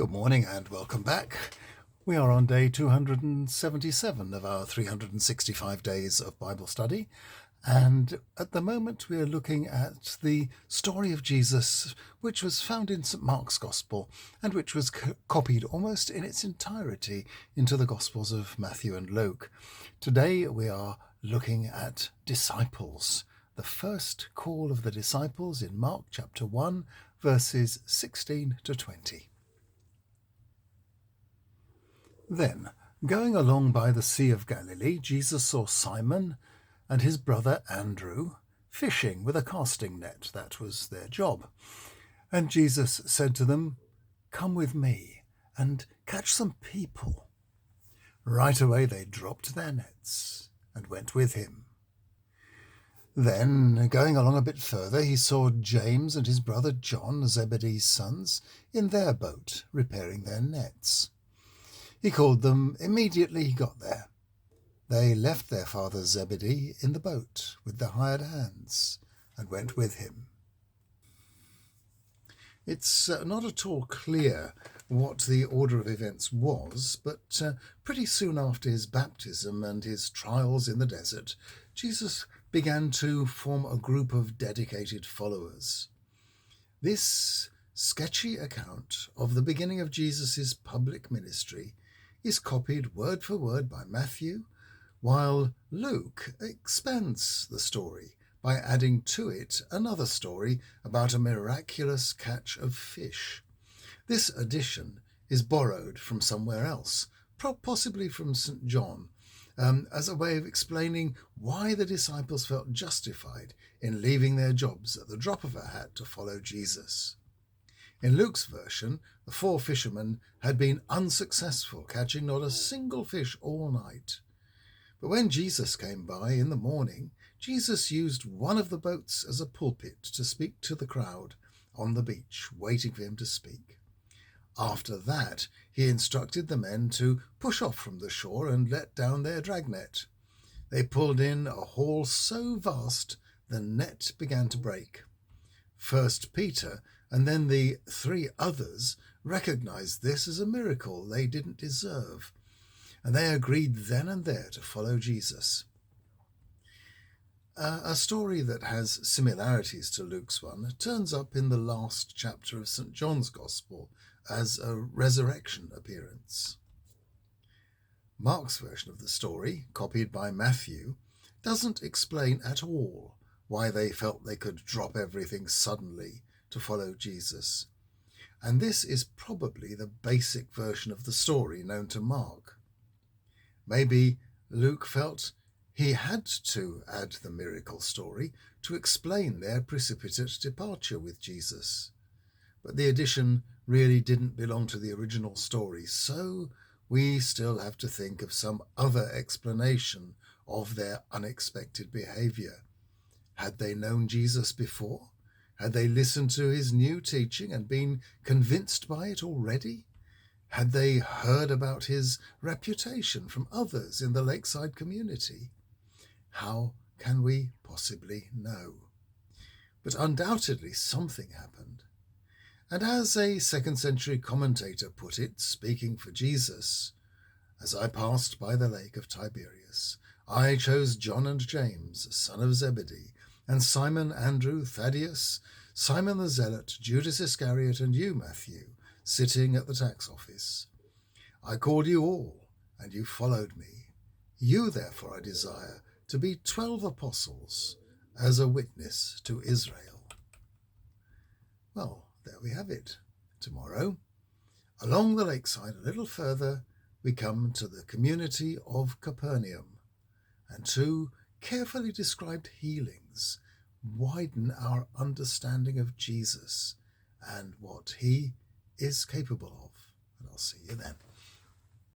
Good morning and welcome back. We are on day 277 of our 365 days of Bible study, and at the moment we are looking at the story of Jesus, which was found in St. Mark's Gospel and which was copied almost in its entirety into the Gospels of Matthew and Luke. Today we are looking at disciples, the first call of the disciples in Mark chapter 1, verses 16 to 20. Then, going along by the Sea of Galilee, Jesus saw Simon and his brother Andrew fishing with a casting net. That was their job. And Jesus said to them, "Come with me and catch some people." Right away they dropped their nets and went with him. Then, going along a bit further, he saw James and his brother John, Zebedee's sons, in their boat, repairing their nets. He called them. Immediately he got there. They left their father Zebedee in the boat with the hired hands and went with him. It's not at all clear what the order of events was, but pretty soon after his baptism and his trials in the desert, Jesus began to form a group of dedicated followers. This sketchy account of the beginning of Jesus' public ministry is copied word for word by Matthew, while Luke expands the story by adding to it another story about a miraculous catch of fish. This addition is borrowed from somewhere else, possibly from St. John, as a way of explaining why the disciples felt justified in leaving their jobs at the drop of a hat to follow Jesus. In Luke's version, the 4 fishermen had been unsuccessful, catching not a single fish all night. But when Jesus came by in the morning, Jesus used one of the boats as a pulpit to speak to the crowd on the beach, waiting for him to speak. After that, he instructed the men to push off from the shore and let down their dragnet. They pulled in a haul so vast the net began to break. First Peter and then the 3 others recognized this as a miracle they didn't deserve, and they agreed then and there to follow Jesus. A story that has similarities to Luke's one turns up in the last chapter of St. John's Gospel as a resurrection appearance. Mark's version of the story, copied by Matthew, doesn't explain at all why they felt they could drop everything suddenly to follow Jesus. And this is probably the basic version of the story known to Mark. Maybe Luke felt he had to add the miracle story to explain their precipitate departure with Jesus. But the addition really didn't belong to the original story, so we still have to think of some other explanation of their unexpected behavior. Had they known Jesus before? Had they listened to his new teaching and been convinced by it already? Had they heard about his reputation from others in the lakeside community? How can we possibly know? But undoubtedly something happened. And as a 2nd century commentator put it, speaking for Jesus, "As I passed by the lake of Tiberias, I chose John and James, son of Zebedee, and Simon, Andrew, Thaddeus, Simon the Zealot, Judas Iscariot, and you, Matthew, sitting at the tax office. I called you all, and you followed me. You, therefore, I desire to be 12 apostles as a witness to Israel." Well, there we have it. Tomorrow, along the lakeside a little further, we come to the community of Capernaum, and 2 carefully described healings widen our understanding of Jesus and what he is capable of. And I'll see you then.